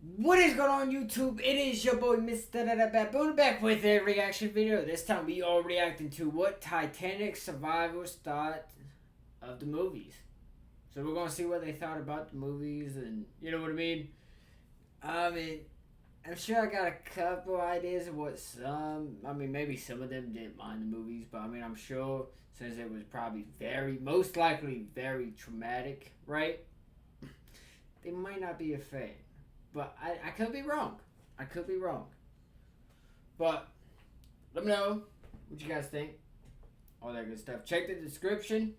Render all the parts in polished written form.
What is going on YouTube? It is your boy MrBaboon back with a reaction video. This time we are reacting to what Titanic survivors thought of the movies. So we're going to see what they thought about the movies and you know what I mean? I'm sure I got a couple ideas of what maybe some of them didn't mind the movies, but I'm sure since it was probably most likely very traumatic, right? They might not be a fan. But I could be wrong. I could be wrong. But let me know what you guys think. All that good stuff. Check the description.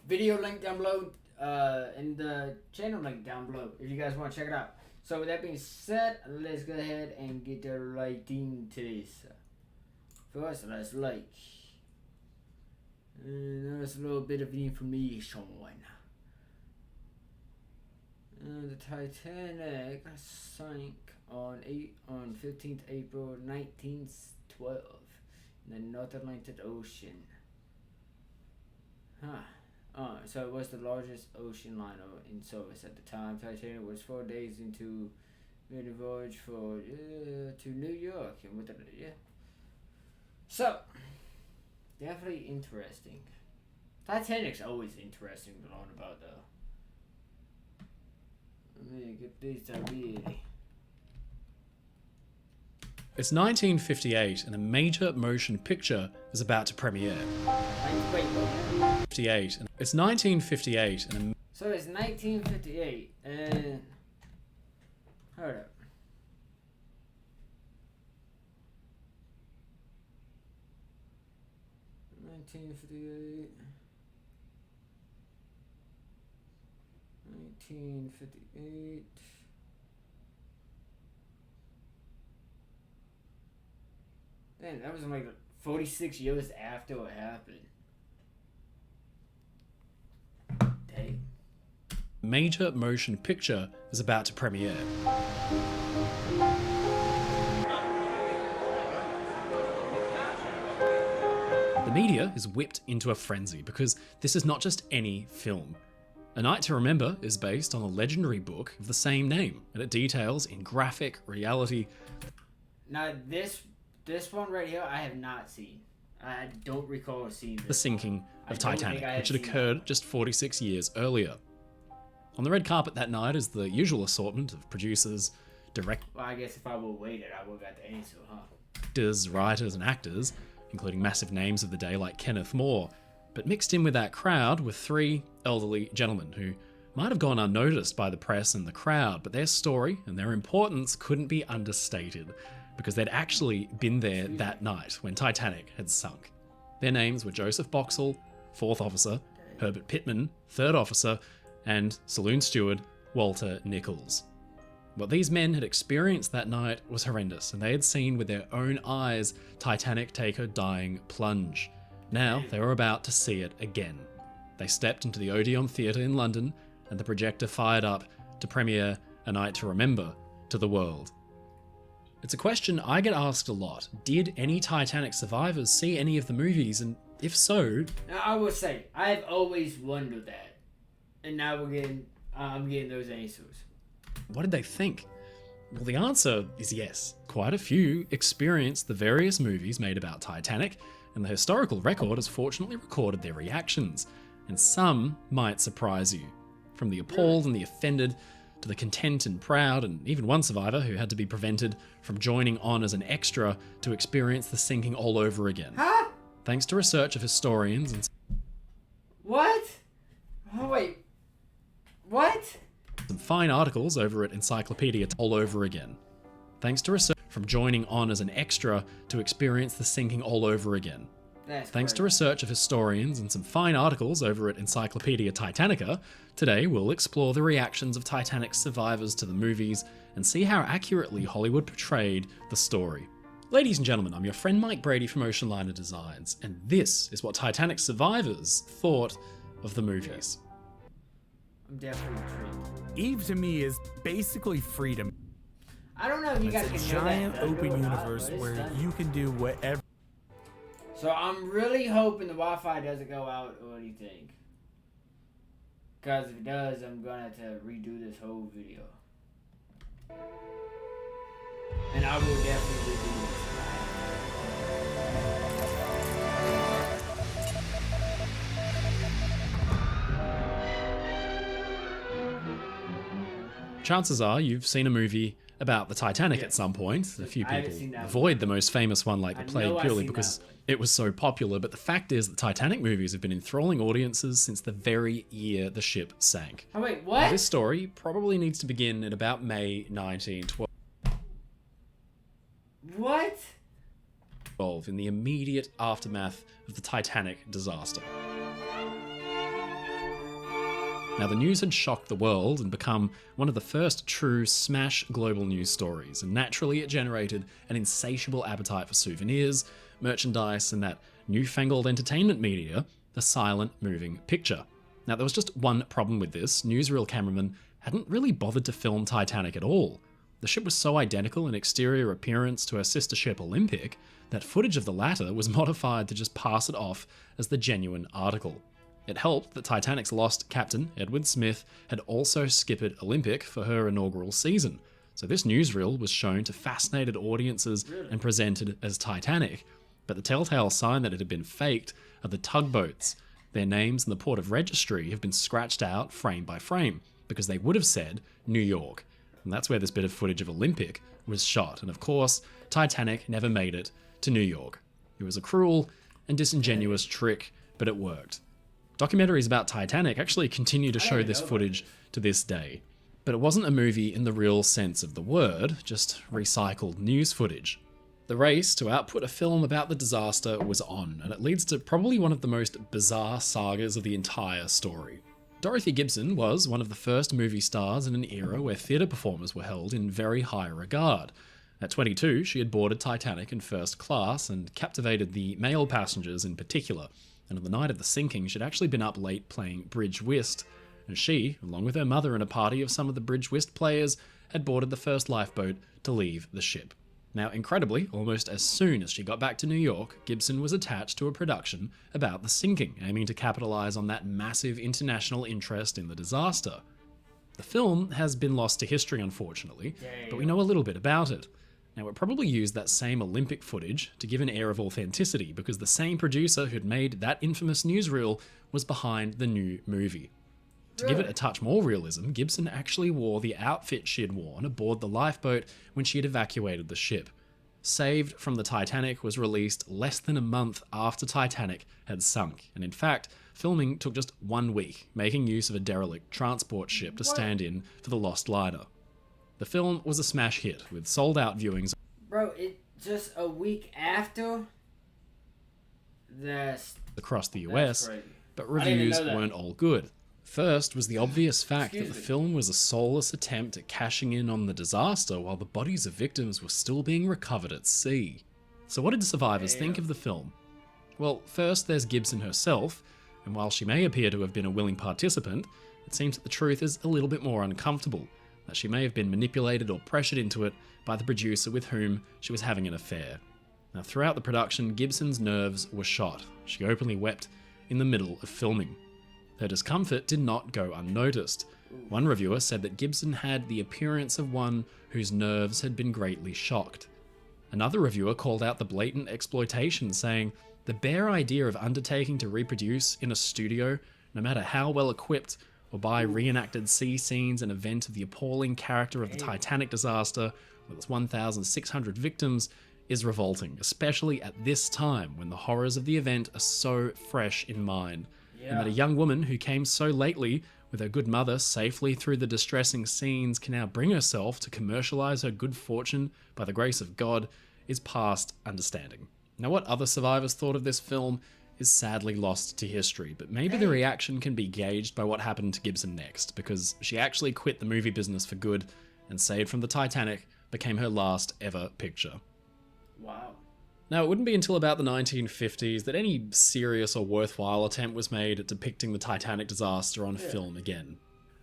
Video link down below. And the channel link down below if you guys want to check it out. So with that being said, let's go ahead and get right into this. First, let's like. There's a little bit of information. The Titanic sank on 15th April 1912 in the North Atlantic Ocean. So it was the largest ocean liner in service at the time. Titanic was 4 days into maiden voyage to New York and with So definitely interesting. Titanic's always interesting to learn about though. It's 1958 and a major motion picture is about to premiere. 58. It's 1958 and so it's 1958 and hold up. '58. 1958. Man, that was like 46 years after it happened. Dang. Major motion picture is about to premiere. The media is whipped into a frenzy because this is not just any film. A Night to Remember is based on a legendary book of the same name, and it details in graphic reality. Now this one right here I have not seen. I don't recall seeing this. The sinking of Titanic, which had occurred just 46 years earlier. On the red carpet that night is the usual assortment of producers, directors, well, I guess if I would waited, I would have got the answer, writers, and actors, including massive names of the day like Kenneth More. But mixed in with that crowd were three elderly gentlemen who might have gone unnoticed by the press and the crowd, but their story and their importance couldn't be understated because they'd actually been there that night when Titanic had sunk. Their names were Joseph Boxall, 4th officer, Herbert Pittman, 3rd officer, and saloon steward Walter Nichols. What these men had experienced that night was horrendous, and they had seen with their own eyes Titanic take her dying plunge. Now they were about to see it again. They stepped into the Odeon Theatre in London, and the projector fired up to premiere A Night to Remember to the world. It's a question I get asked a lot. Did any Titanic survivors see any of the movies, and if so... Now I will say, I've always wondered that. And now I'm getting those answers. What did they think? Well, the answer is yes. Quite a few experienced the various movies made about Titanic, and the historical record has fortunately recorded their reactions, and some might surprise you. From the appalled and the offended, to the content and proud, and even one survivor who had to be prevented from joining on as an extra to experience the sinking all over again. Huh? Thanks to research of historians and... What? Oh wait. What? Some fine articles over at Encyclopedia all over again. Thanks to research from joining on as an extra to experience the sinking all over again. Thanks to research of historians and some fine articles over at Encyclopedia Titanica, today we'll explore the reactions of Titanic's survivors to the movies and see how accurately Hollywood portrayed the story. Ladies and gentlemen, I'm your friend Mike Brady from Ocean Liner Designs, and this is what Titanic survivors thought of the movies. I'm definitely intrigued. Eve to me is basically freedom. I don't know if you guys can It's a hear giant that open or not, universe but it's where done. you can do whatever. So I'm really hoping the Wi-Fi doesn't go out or anything. Because if it does, I'm going to have to redo this whole video. And I will definitely do this. Chances are you've seen a movie about the Titanic at some point. A few I haven't people seen that avoid the most famous one like the I plague know I've purely seen because that one. it was so popular, but the fact is that Titanic movies have been enthralling audiences since the very year the ship sank. Oh wait, Now, what? this story probably needs to begin in about May 1912 What? in the immediate aftermath of the Titanic disaster. Now, the news had shocked the world and become one of the first true smash global news stories, and naturally it generated an insatiable appetite for souvenirs, merchandise, and that newfangled entertainment media, the silent moving picture. Now, there was just one problem with this. Newsreel cameramen hadn't really bothered to film Titanic at all. The ship was so identical in exterior appearance to her sister ship Olympic that footage of the latter was modified to just pass it off as the genuine article. It helped that Titanic's lost captain, Edward Smith, had also skippered Olympic for her inaugural season, so this newsreel was shown to fascinated audiences and presented as Titanic. But the telltale sign that it had been faked are the tugboats. Their names and the port of registry have been scratched out frame by frame, because they would have said New York. And that's where this bit of footage of Olympic was shot. And of course, Titanic never made it to New York. It was a cruel and disingenuous trick, but it worked. Documentaries about Titanic actually continue to show this footage to this day. But it wasn't a movie in the real sense of the word, just recycled news footage. The race to output a film about the disaster was on, and it leads to probably one of the most bizarre sagas of the entire story. Dorothy Gibson was one of the first movie stars in an era where theatre performers were held in very high regard. At 22, she had boarded Titanic in first class and captivated the male passengers in particular. And on the night of the sinking, she'd actually been up late playing bridge whist, and she, along with her mother and a party of some of the bridge whist players, had boarded the first lifeboat to leave the ship. Now, incredibly, almost as soon as she got back to New York, Gibson was attached to a production about the sinking, aiming to capitalize on that massive international interest in the disaster. The film has been lost to history, unfortunately, but we know a little bit about it. Now, it probably used that same Olympic footage to give an air of authenticity, because the same producer who'd made that infamous newsreel was behind the new movie. To give it a touch more realism, Gibson actually wore the outfit she had worn aboard the lifeboat when she had evacuated the ship. Saved from the Titanic was released less than a month after Titanic had sunk, and in fact, filming took just 1 week, making use of a derelict transport ship to stand in for the lost liner. The film was a smash hit, with sold-out viewings. Bro, it just a week after. That's Across the US, crazy. but I didn't even reviews know that. weren't all good. First was the obvious fact that the Excuse me. film was a soulless attempt at cashing in on the disaster while the bodies of victims were still being recovered at sea. So what did the survivors think of the film? Well, first there's Gibson herself, and while she may appear to have been a willing participant, it seems that the truth is a little bit more uncomfortable, that she may have been manipulated or pressured into it by the producer with whom she was having an affair. Now, throughout the production, Gibson's nerves were shot. She openly wept in the middle of filming. Her discomfort did not go unnoticed. One reviewer said that Gibson had the appearance of one whose nerves had been greatly shocked. Another reviewer called out the blatant exploitation, saying, "The bare idea of undertaking to reproduce in a studio, no matter how well equipped, or by reenacted sea scenes an event of the appalling character of the Titanic disaster with its 1,600 victims is revolting, especially at this time when the horrors of the event are so fresh in mind. And that a young woman who came so lately with her good mother safely through the distressing scenes can now bring herself to commercialize her good fortune by the grace of God is past understanding." Now, what other survivors thought of this film is sadly lost to history, but maybe the reaction can be gauged by what happened to Gibson next, because she actually quit the movie business for good, and Saved from the Titanic became her last ever picture. wow. Now, it wouldn't be until about the 1950s that any serious or worthwhile attempt was made at depicting the Titanic disaster on film again.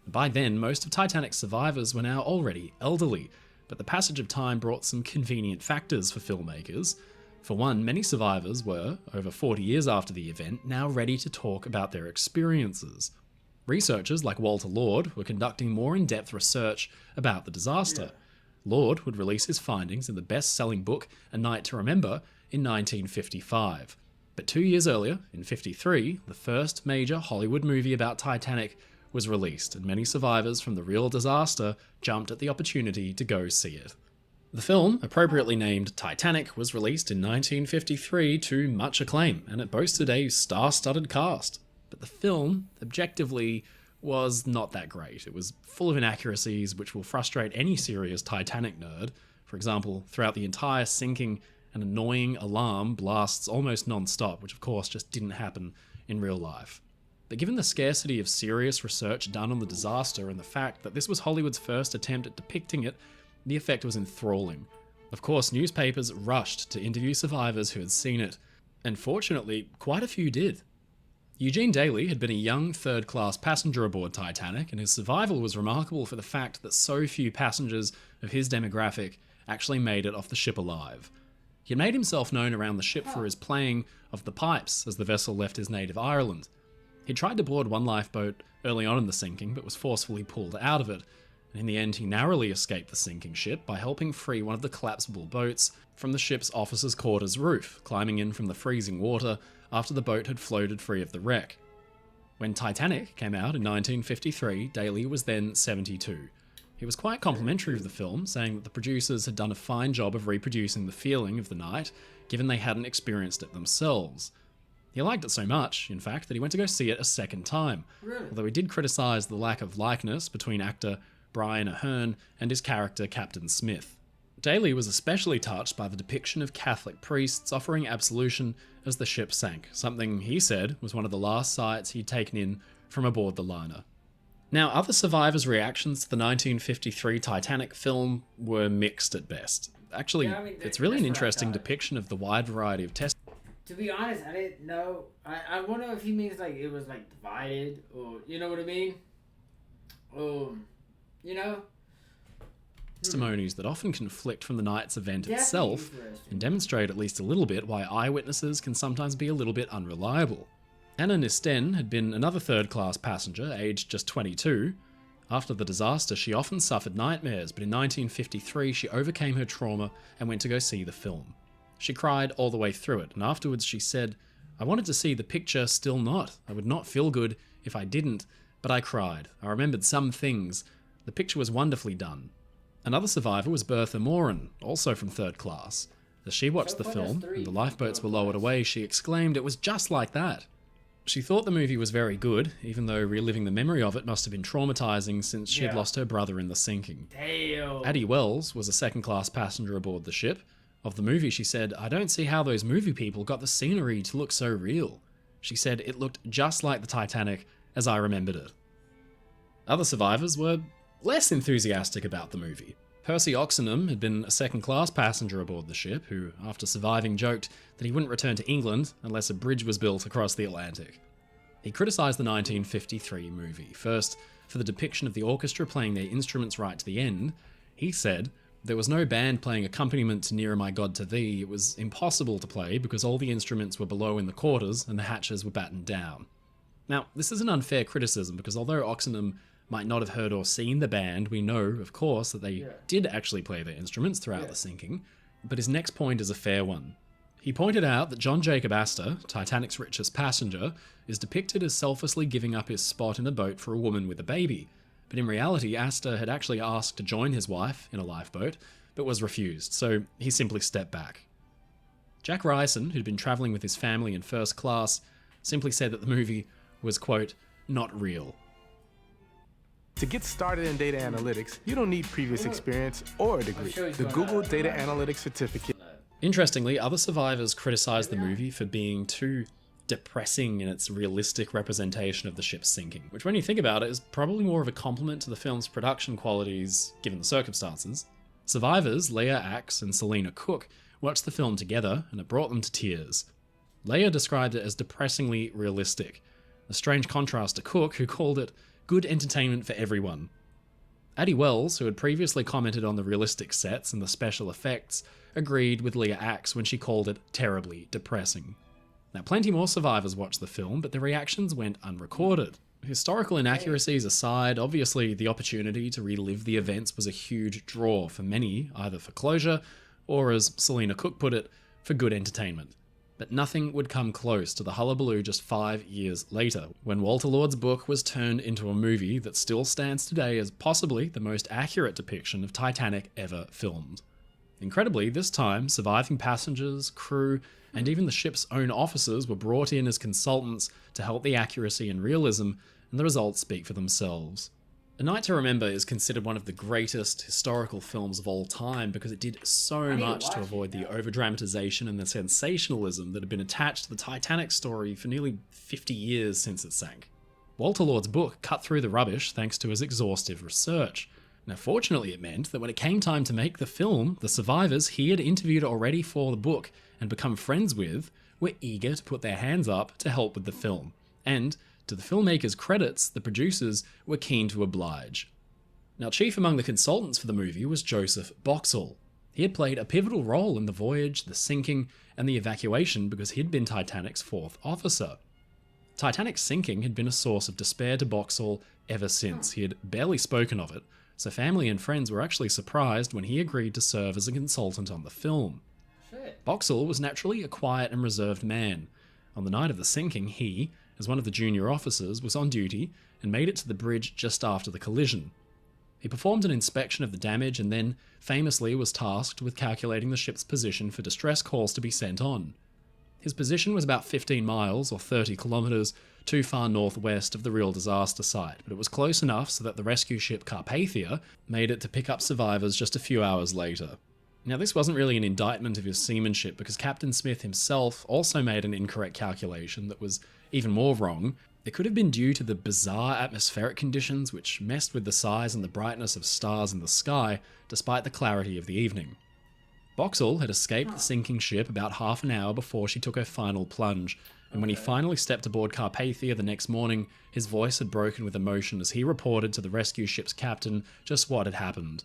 By then, most of Titanic's survivors were now already elderly, but the passage of time brought some convenient factors for filmmakers. For one, many survivors were, over 40 years after the event, now ready to talk about their experiences. Researchers like Walter Lord were conducting more in-depth research about the disaster, Lord would release his findings in the best-selling book A Night to Remember in 1955. But 2 years earlier, in 53, the first major Hollywood movie about Titanic was released, and many survivors from the real disaster jumped at the opportunity to go see it. The film, appropriately named Titanic, was released in 1953 to much acclaim, and it boasted a star-studded cast. But the film, objectively, was not that great. It was full of inaccuracies which will frustrate any serious Titanic nerd. For example, throughout the entire sinking, an annoying alarm blasts almost non-stop, which of course just didn't happen in real life. But given the scarcity of serious research done on the disaster and the fact that this was Hollywood's first attempt at depicting it, the effect was enthralling. Of course, newspapers rushed to interview survivors who had seen it, and fortunately, quite a few did. Eugene Daly had been a young third-class passenger aboard Titanic, and his survival was remarkable for the fact that so few passengers of his demographic actually made it off the ship alive. He had made himself known around the ship for his playing of the pipes as the vessel left his native Ireland. He tried to board one lifeboat early on in the sinking, but was forcefully pulled out of it, and in the end he narrowly escaped the sinking ship by helping free one of the collapsible boats from the ship's officers' quarters roof, climbing in from the freezing water after the boat had floated free of the wreck. When Titanic came out in 1953, Daly was then 72. He was quite complimentary of the film, saying that the producers had done a fine job of reproducing the feeling of the night, given they hadn't experienced it themselves. He liked it so much, in fact, that he went to go see it a second time, although he did criticise the lack of likeness between actor Brian Aherne and his character Captain Smith. Daly was especially touched by the depiction of Catholic priests offering absolution as the ship sank, something he said was one of the last sights he'd taken in from aboard the liner. Now, other survivors' reactions to the 1953 Titanic film were mixed at best. Actually, it's really an interesting depiction of the wide variety of test. To be honest, I didn't know. I wonder if he means like it was like divided, or you know what I mean? You know? Testimonies that often conflict from the night's event itself and demonstrate at least a little bit why eyewitnesses can sometimes be a little bit unreliable. Anna Nisten had been another third-class passenger, aged just 22. After the disaster, she often suffered nightmares, but in 1953 she overcame her trauma and went to go see the film. She cried all the way through it, and afterwards she said, "I wanted to see the picture, still not. I would not feel good if I didn't, but I cried. I remembered some things. The picture was wonderfully done." Another survivor was Bertha Moran, also from third class. As she watched the film, and the lifeboats were lowered away, she exclaimed it was just like that. She thought the movie was very good, even though reliving the memory of it must have been traumatizing since she had lost her brother in the sinking. Damn. Addie Wells was a second-class passenger aboard the ship. Of the movie, she said, "I don't see how those movie people got the scenery to look so real." She said it looked just like the Titanic as I remembered it. Other survivors were less enthusiastic about the movie. Percy Oxenham had been a second-class passenger aboard the ship, who, after surviving, joked that he wouldn't return to England unless a bridge was built across the Atlantic. He criticised the 1953 movie, first for the depiction of the orchestra playing their instruments right to the end. He said, "There was no band playing accompaniment to Nearer My God to Thee. It was impossible to play because all the instruments were below in the quarters and the hatches were battened down." Now, this is an unfair criticism because although Oxenham might not have heard or seen the band, we know, of course, that they did actually play their instruments throughout the sinking, but his next point is a fair one. He pointed out that John Jacob Astor, Titanic's richest passenger, is depicted as selflessly giving up his spot in a boat for a woman with a baby, but in reality Astor had actually asked to join his wife in a lifeboat, but was refused, so he simply stepped back. Jack Ryson, who'd been travelling with his family in first class, simply said that the movie was, quote, "not real." To get started in data analytics, you don't need previous experience or a degree. The Google Data Analytics Certificate. Interestingly, other survivors criticised the movie for being too depressing in its realistic representation of the ship's sinking, which when you think about it is probably more of a compliment to the film's production qualities given the circumstances. Survivors Leah Axe and Selena Cook watched the film together and it brought them to tears. Leah described it as depressingly realistic, a strange contrast to Cook, who called it good entertainment for everyone. Addie Wells, who had previously commented on the realistic sets and the special effects, agreed with Leah Axe when she called it terribly depressing. Now, plenty more survivors watched the film, but their reactions went unrecorded. Historical inaccuracies aside, obviously the opportunity to relive the events was a huge draw for many, either for closure or, as Selena Cook put it, for good entertainment. But nothing would come close to the hullabaloo just 5 years later, when Walter Lord's book was turned into a movie that still stands today as possibly the most accurate depiction of Titanic ever filmed. Incredibly, this time, surviving passengers, crew, and even the ship's own officers were brought in as consultants to help the accuracy and realism, and the results speak for themselves. A Night to Remember is considered one of the greatest historical films of all time because it did so much to avoid the overdramatization and the sensationalism that had been attached to the Titanic story for nearly 50 years since it sank. Walter Lord's book cut through the rubbish thanks to his exhaustive research. Now, fortunately, it meant that when it came time to make the film, the survivors he had interviewed already for the book and become friends with were eager to put their hands up to help with the film. And, to the filmmaker's credits, the producers were keen to oblige. Now, chief among the consultants for the movie was Joseph Boxall. He had played a pivotal role in the voyage, the sinking, and the evacuation because he'd been Titanic's fourth officer. Titanic's sinking had been a source of despair to Boxall ever since. He had barely spoken of it, so family and friends were actually surprised when he agreed to serve as a consultant on the film. Boxall was naturally a quiet and reserved man. On the night of the sinking, he, as one of the junior officers, was on duty and made it to the bridge just after the collision. He performed an inspection of the damage and then, famously, was tasked with calculating the ship's position for distress calls to be sent on. His position was about 15 miles, or 30 kilometers, too far northwest of the real disaster site, but it was close enough so that the rescue ship Carpathia made it to pick up survivors just a few hours later. Now, this wasn't really an indictment of his seamanship because Captain Smith himself also made an incorrect calculation that was even more wrong. It could have been due to the bizarre atmospheric conditions which messed with the size and the brightness of stars in the sky despite the clarity of the evening. Boxall had escaped the sinking ship about half an hour before she took her final plunge, and when he finally stepped aboard Carpathia the next morning, his voice had broken with emotion as he reported to the rescue ship's captain just what had happened.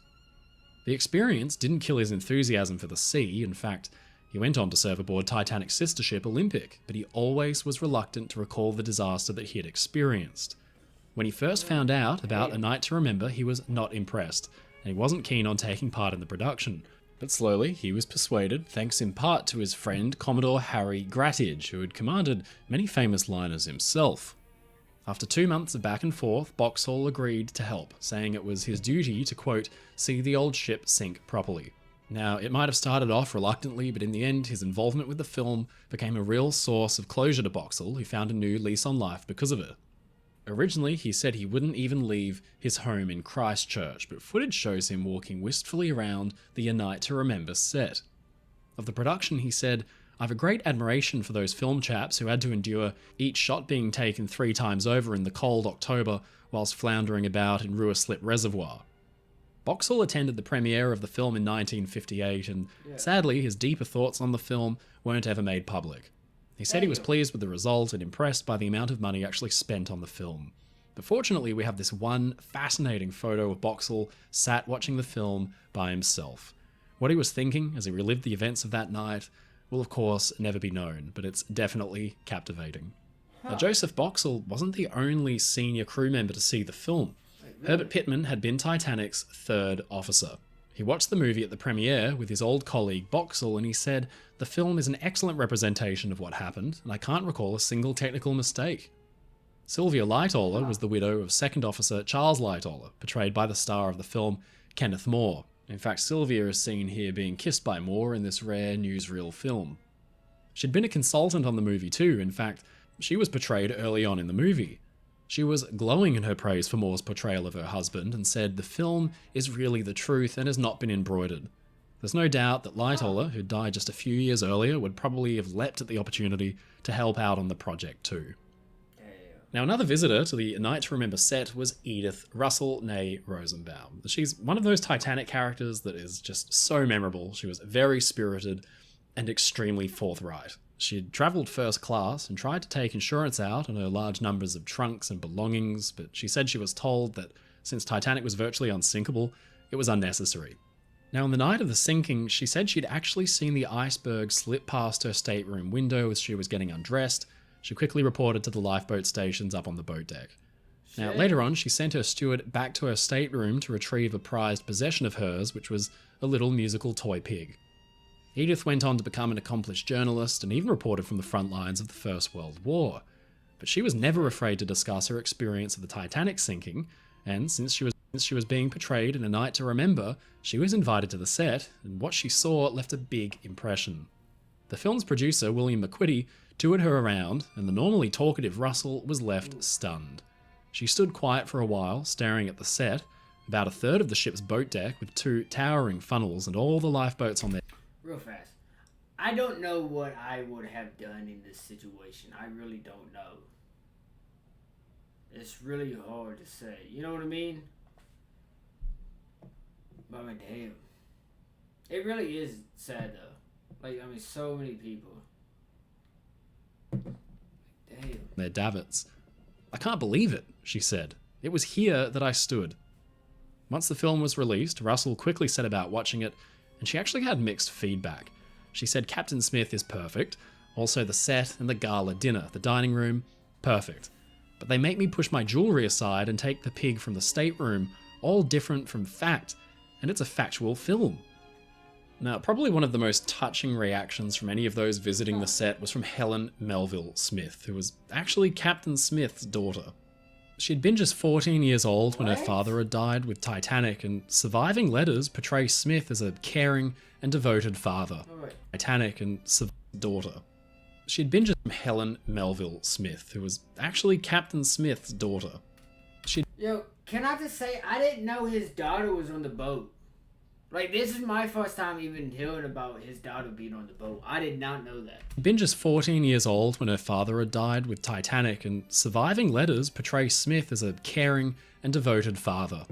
The experience didn't kill his enthusiasm for the sea. In fact, he went on to serve aboard Titanic's sister ship Olympic, but he always was reluctant to recall the disaster that he had experienced. When he first found out about A Night to Remember, he was not impressed, and he wasn't keen on taking part in the production. But slowly, he was persuaded, thanks in part to his friend Commodore Harry Grattidge, who had commanded many famous liners himself. After 2 months of back and forth, Boxall agreed to help, saying it was his duty to, quote, see the old ship sink properly. Now, it might have started off reluctantly, but in the end, his involvement with the film became a real source of closure to Boxall, who found a new lease on life because of it. Originally, he said he wouldn't even leave his home in Christchurch, but footage shows him walking wistfully around the A Night to Remember set. Of the production, he said, I have a great admiration for those film chaps who had to endure each shot being taken 3 times over in the cold October whilst floundering about in Ruislip Reservoir. Boxall attended the premiere of the film in 1958 and, sadly, his deeper thoughts on the film weren't ever made public. He said he was pleased with the result and impressed by the amount of money actually spent on the film. But fortunately, we have this one fascinating photo of Boxall sat watching the film by himself. What he was thinking as he relived the events of that night will of course never be known, but it's definitely captivating. Now, Joseph Boxall wasn't the only senior crew member to see the film. Herbert Pittman had been Titanic's 3rd officer. He watched the movie at the premiere with his old colleague Boxall, and he said, the film is an excellent representation of what happened, and I can't recall a single technical mistake. Sylvia Lightoller was the widow of 2nd Officer Charles Lightoller, portrayed by the star of the film, Kenneth More. In fact, Sylvia is seen here being kissed by Moore in this rare newsreel film. She'd been a consultant on the movie too. In fact, she was portrayed early on in the movie. She was glowing in her praise for Moore's portrayal of her husband and said the film is really the truth and has not been embroidered. There's no doubt that Lightoller, who died just a few years earlier, would probably have leapt at the opportunity to help out on the project too. Now, another visitor to the Night to Remember set was Edith Russell née Rosenbaum. She's one of those Titanic characters that is just so memorable. She was very spirited and extremely forthright. She'd travelled first class and tried to take insurance out on her large numbers of trunks and belongings, but she said she was told that since Titanic was virtually unsinkable, it was unnecessary. Now, on the night of the sinking, she said she'd actually seen the iceberg slip past her stateroom window as she was getting undressed. She quickly reported to the lifeboat stations up on the boat deck. Now, later on, she sent her steward back to her stateroom to retrieve a prized possession of hers, which was a little musical toy pig. Edith went on to become an accomplished journalist and even reported from the front lines of the First World War. But she was never afraid to discuss her experience of the Titanic sinking, and since she was being portrayed in A Night to Remember, she was invited to the set, and what she saw left a big impression. The film's producer, William McQuitty, toured her around, and the normally talkative Russell was left stunned. She stood quiet for a while, staring at the set, about a third of the ship's boat deck with 2 towering funnels and all the lifeboats on there. Real fast. I don't know what I would have done in this situation. I really don't know. It's really hard to say. You know what I mean? But I mean, damn. It really is sad though. Like, I mean, so many people. Damn. Their davits. "I can't believe it," she said. "It was here that I stood." Once the film was released, Russell quickly set about watching it, and she actually had mixed feedback. She said Captain Smith is perfect, also the set and the gala dinner, the dining room, perfect. But they make me push my jewellery aside and take the pig from the stateroom, all different from fact, and it's a factual film. Now, probably one of the most touching reactions from any of those visiting the set was from Helen Melville Smith, who was actually Captain Smith's daughter. She'd been just 14 years old when her father had died with Titanic, and surviving letters portray Smith as a caring and devoted father. Titanic and daughter. She'd been just Helen Melville Smith, who was actually Captain Smith's daughter. Yo, can I just say, I didn't know his daughter was on the boat. Like, this is my first time even hearing about his daughter being on the boat. I did not know that. She'd been just 14 years old when her father had died with Titanic, and surviving letters portray Smith as a caring and devoted father.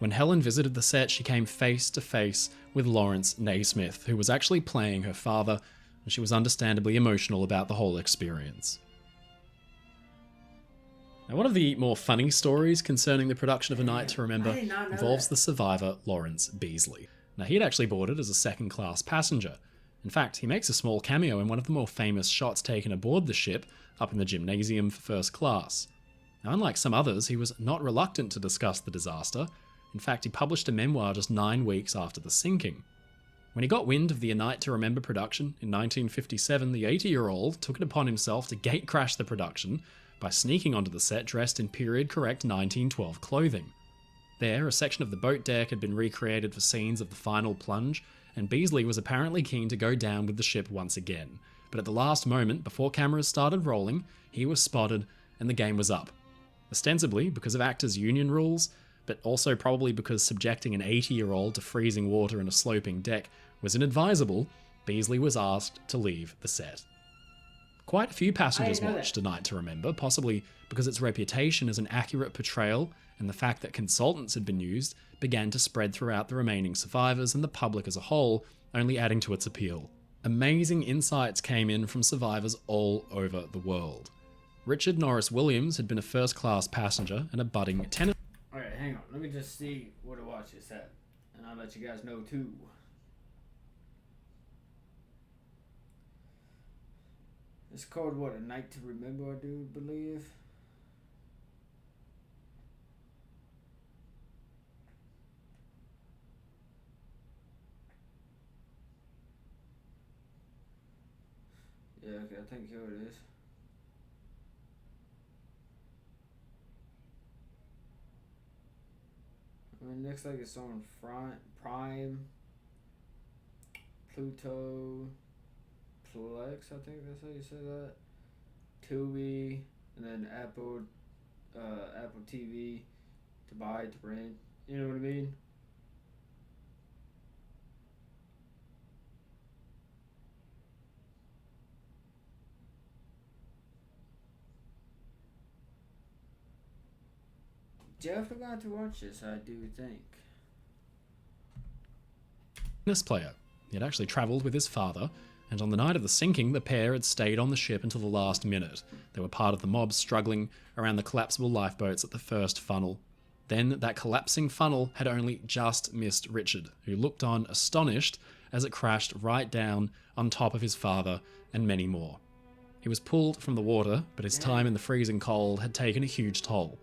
When Helen visited the set, she came face to face with Lawrence Naismith, who was actually playing her father, and she was understandably emotional about the whole experience. Now, one of the more funny stories concerning the production of A Night to Remember involves the survivor, Lawrence Beasley. Now, he had actually boarded as a second-class passenger. In fact, he makes a small cameo in one of the more famous shots taken aboard the ship, up in the gymnasium for first class. Now, unlike some others, he was not reluctant to discuss the disaster. In fact, he published a memoir just 9 weeks after the sinking. When he got wind of the A Night to Remember production in 1957, the 80-year-old took it upon himself to gate-crash the production by sneaking onto the set dressed in period-correct 1912 clothing. There, a section of the boat deck had been recreated for scenes of the final plunge, and Beasley was apparently keen to go down with the ship once again. But at the last moment, before cameras started rolling, he was spotted and the game was up. Ostensibly because of actors' union rules, but also probably because subjecting an 80-year-old to freezing water in a sloping deck was inadvisable, Beasley was asked to leave the set. Quite a few passengers watched A Night to Remember, possibly because its reputation as an accurate portrayal and the fact that consultants had been used began to spread throughout the remaining survivors and the public as a whole, only adding to its appeal. Amazing insights came in from survivors all over the world. Richard Norris Williams had been a first-class passenger and a budding tennis... Alright, hang on. Let me just see where to watch this at, and I'll let you guys know too. It's called, what, A Night to Remember, I do believe. Yeah, okay, I think here it is. I mean, it looks like it's on Prime, Pluto, Plex, I think that's how you say that. Tubi, and then Apple TV to buy, to rent. You know what I mean? Definitely got to watch this, I do think. Tennis player. He had actually travelled with his father, and on the night of the sinking, the pair had stayed on the ship until the last minute. They were part of the mob struggling around the collapsible lifeboats at the first funnel. Then, that collapsing funnel had only just missed Richard, who looked on astonished as it crashed right down on top of his father and many more. He was pulled from the water, but his time in the freezing cold had taken a huge toll.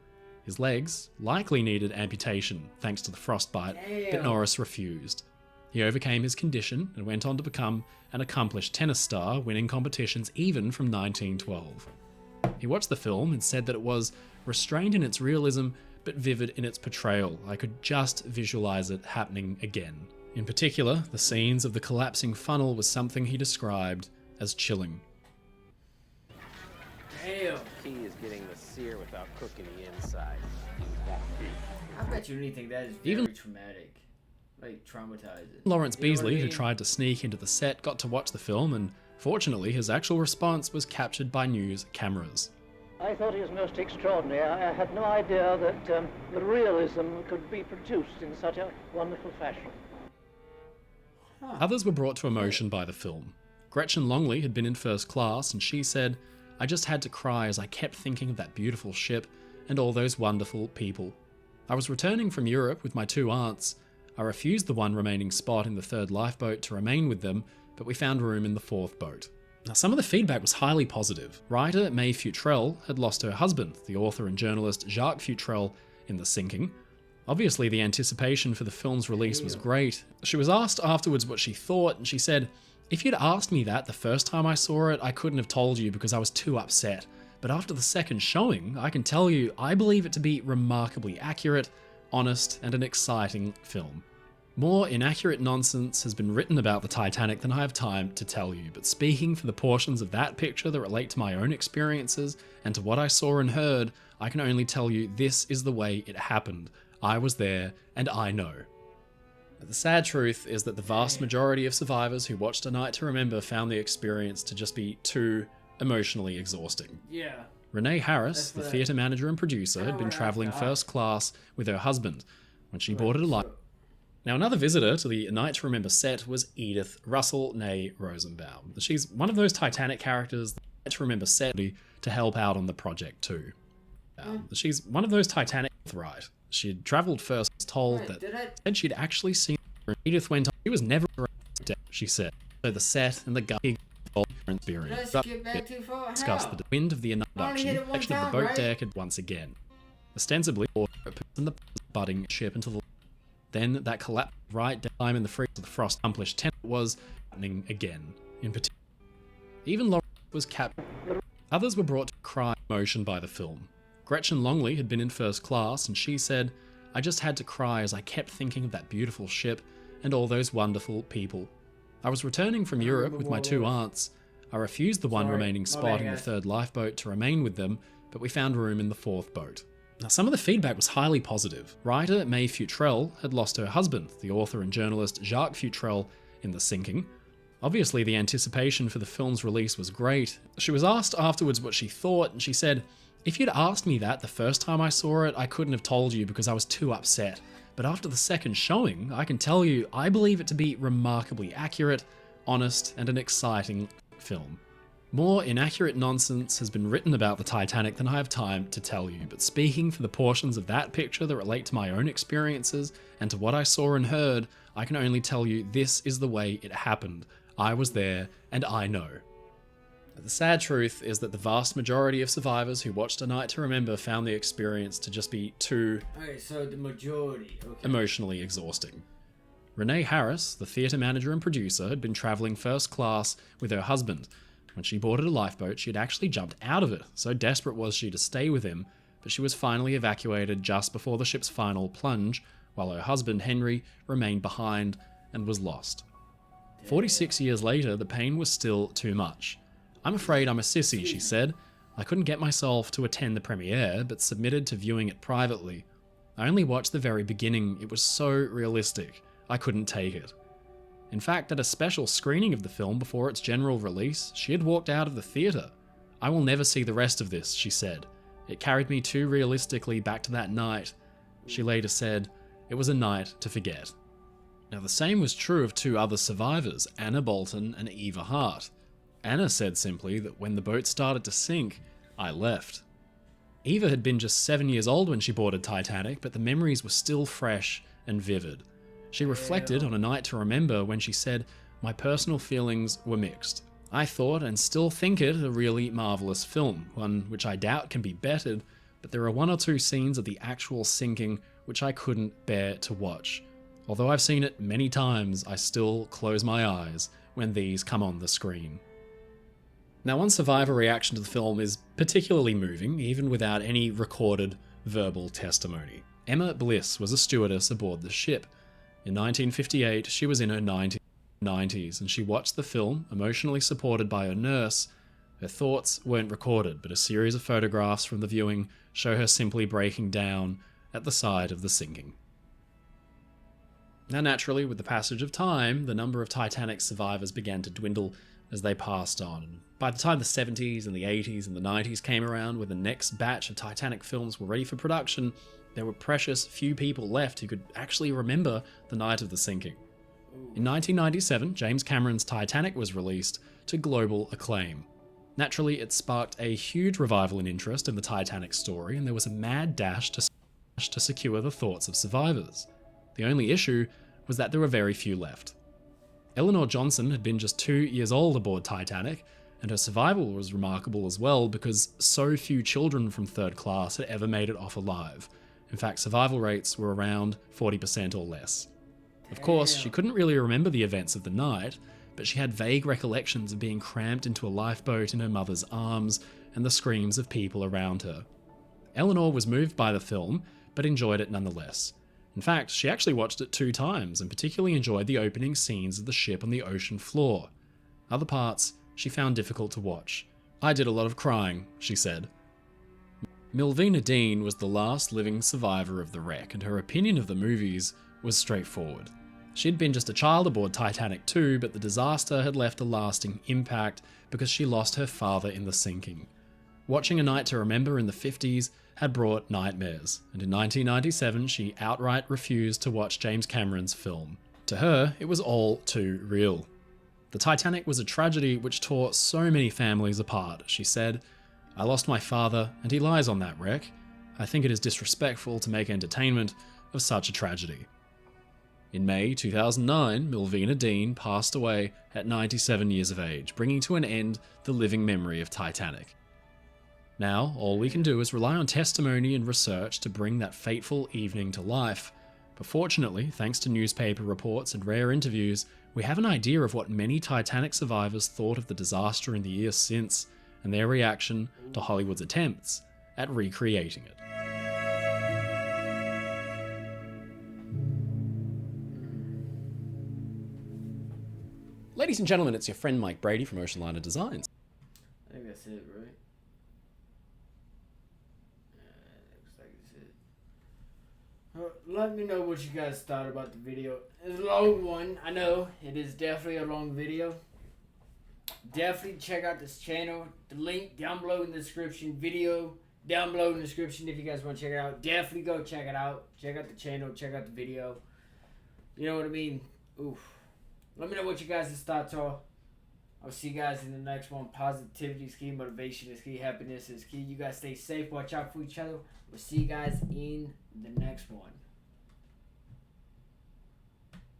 His legs likely needed amputation thanks to the frostbite, but Norris refused. He overcame his condition and went on to become an accomplished tennis star, winning competitions even from 1912. He watched the film and said that it was restrained in its realism, but vivid in its portrayal. I could just visualize it happening again. In particular, the scenes of the collapsing funnel was something he described as chilling. Damn. Key is getting the sear without cooking the inside. I bet you anything that is very traumatic. Like, traumatizing. Lawrence You know what I Beasley, who mean? tried to sneak into the set, got to watch the film, and fortunately his actual response was captured by news cameras. I thought he was most extraordinary. I had no idea that the realism could be produced in such a wonderful fashion. Others were brought to emotion by the film. Gretchen Longley had been in first class, and she said, "I just had to cry as I kept thinking of that beautiful ship and all those wonderful people. I was returning from Europe with my two aunts. I refused the one remaining spot in the third lifeboat to remain with them, but we found room in the fourth boat." Now, some of the feedback was highly positive. Writer May Futrell had lost her husband, the author and journalist Jacques Futrell, in the sinking. Obviously, the anticipation for the film's release was great. She was asked afterwards what she thought, and she said, "If you'd asked me that the first time I saw it, I couldn't have told you because I was too upset. But after the second showing, I can tell you I believe it to be remarkably accurate, honest, and an exciting film. More inaccurate nonsense has been written about the Titanic than I have time to tell you, but speaking for the portions of that picture that relate to my own experiences and to what I saw and heard, I can only tell you this is the way it happened. I was there, and I know." But the sad truth is that the vast majority of survivors who watched A Night to Remember found the experience to just be too emotionally exhausting. Yeah. Renee Harris, That's the what theatre manager and producer, had been travelling first class with her husband when she boarded a light. Now, another visitor to the A Night to Remember set was Edith Russell Nay Rosenbaum. She's one of those Titanic characters that A Night to Remember set to help out on the project too. She's one of those Titanic, right? She had travelled first, told that said she'd actually seen her. Edith went on, she was never around deck, she said. So the set and the guy experience discussed the wind of the introduction section of the boat deck and once again. Ostensibly, and the budding ship until the then that collapsed right down in the freeze of the frost accomplished tenant was happening again. In particular, even Lawrence was captured. Others were brought to cry emotion by the film. Gretchen Longley had been in first class, and she said, "I just had to cry as I kept thinking of that beautiful ship and all those wonderful people. I was returning from Europe with my two aunts. I refused the one remaining spot in the third lifeboat to remain with them, but we found room in the fourth boat." Now, some of the feedback was highly positive. Writer May Futrell had lost her husband, the author and journalist Jacques Futrell, in the sinking. Obviously, the anticipation for the film's release was great. She was asked afterwards what she thought, and she said, "If you'd asked me that the first time I saw it, I couldn't have told you because I was too upset. But after the second showing, I can tell you I believe it to be remarkably accurate, honest, and an exciting film. More inaccurate nonsense has been written about the Titanic than I have time to tell you, but speaking for the portions of that picture that relate to my own experiences and to what I saw and heard, I can only tell you this is the way it happened. I was there, and I know." But the sad truth is that the vast majority of survivors who watched A Night to Remember found the experience to just be too So the majority. emotionally exhausting. Renee Harris, the theatre manager and producer, had been travelling first class with her husband. When she boarded a lifeboat, she had actually jumped out of it, so desperate was she to stay with him, but she was finally evacuated just before the ship's final plunge, while her husband, Henry, remained behind and was lost. 46 years later, the pain was still too much. "I'm afraid I'm a sissy," she said. "I couldn't get myself to attend the premiere, but submitted to viewing it privately. I only watched the very beginning. It was so realistic. I couldn't take it." In fact, at a special screening of the film before its general release, she had walked out of the theatre. "I will never see the rest of this," she said. "It carried me too realistically back to that night." She later said, "It was a night to forget." Now, the same was true of two other survivors, Anna Bolton and Eva Hart. Anna said simply that when the boat started to sink, "I left." Eva had been just 7 years old when she boarded Titanic, but the memories were still fresh and vivid. She reflected on A Night to Remember when she said, "My personal feelings were mixed. I thought and still think it a really marvellous film, one which I doubt can be bettered, but there are one or two scenes of the actual sinking which I couldn't bear to watch. Although I've seen it many times, I still close my eyes when these come on the screen. Now, one survivor reaction to the film is particularly moving, even without any recorded verbal testimony. Emma Bliss was a stewardess aboard the ship. In 1958, she was in her 90s, and she watched the film, emotionally supported by her nurse. Her thoughts weren't recorded, but a series of photographs from the viewing show her simply breaking down at the side of the sinking. Now, naturally, with the passage of time, the number of Titanic survivors began to dwindle as they passed on. By the time the 70s and the 80s and the 90s came around, when the next batch of Titanic films were ready for production, there were precious few people left who could actually remember the night of the sinking. In 1997, James Cameron's Titanic was released to global acclaim. Naturally, it sparked a huge revival in interest in the Titanic story, and there was a mad dash to secure the thoughts of survivors. The only issue was that there were very few left. Eleanor Johnson had been just 2 years old aboard Titanic, and her survival was remarkable as well because so few children from third class had ever made it off alive. In fact, survival rates were around 40% or less. Of course, she couldn't really remember the events of the night, but she had vague recollections of being cramped into a lifeboat in her mother's arms and the screams of people around her. Eleanor was moved by the film, but enjoyed it nonetheless. In fact, she actually watched it 2 times and particularly enjoyed the opening scenes of the ship on the ocean floor. Other parts she found difficult to watch. "I did a lot of crying," she said. Milvina Dean was the last living survivor of the wreck, and her opinion of the movies was straightforward. She'd been just a child aboard Titanic too, but the disaster had left a lasting impact because she lost her father in the sinking. Watching A Night to Remember in the 50s had brought nightmares, and in 1997 she outright refused to watch James Cameron's film. To her, it was all too real. "The Titanic was a tragedy which tore so many families apart," she said. "I lost my father, and he lies on that wreck. I think it is disrespectful to make entertainment of such a tragedy." In May 2009, Milvina Dean passed away at 97 years of age, bringing to an end the living memory of Titanic. Now, all we can do is rely on testimony and research to bring that fateful evening to life. But fortunately, thanks to newspaper reports and rare interviews, we have an idea of what many Titanic survivors thought of the disaster in the years since, and their reaction to Hollywood's attempts at recreating it. Ladies and gentlemen, it's your friend Mike Brady from Ocean Liner Designs. I think that's it, right? Looks like it's it. Let me know what you guys thought about the video. It's a long one. I know it is definitely a long video. Definitely check out this channel. The link down below in the description. Video down below in the description if you guys want to check it out. Definitely go check it out. Check out the channel. Check out the video. You know what I mean? Oof. Let me know what you guys' thoughts are. I'll see you guys in the next one. Positivity is key. Motivation is key. Happiness is key. You guys stay safe. Watch out for each other. We'll see you guys in the next one.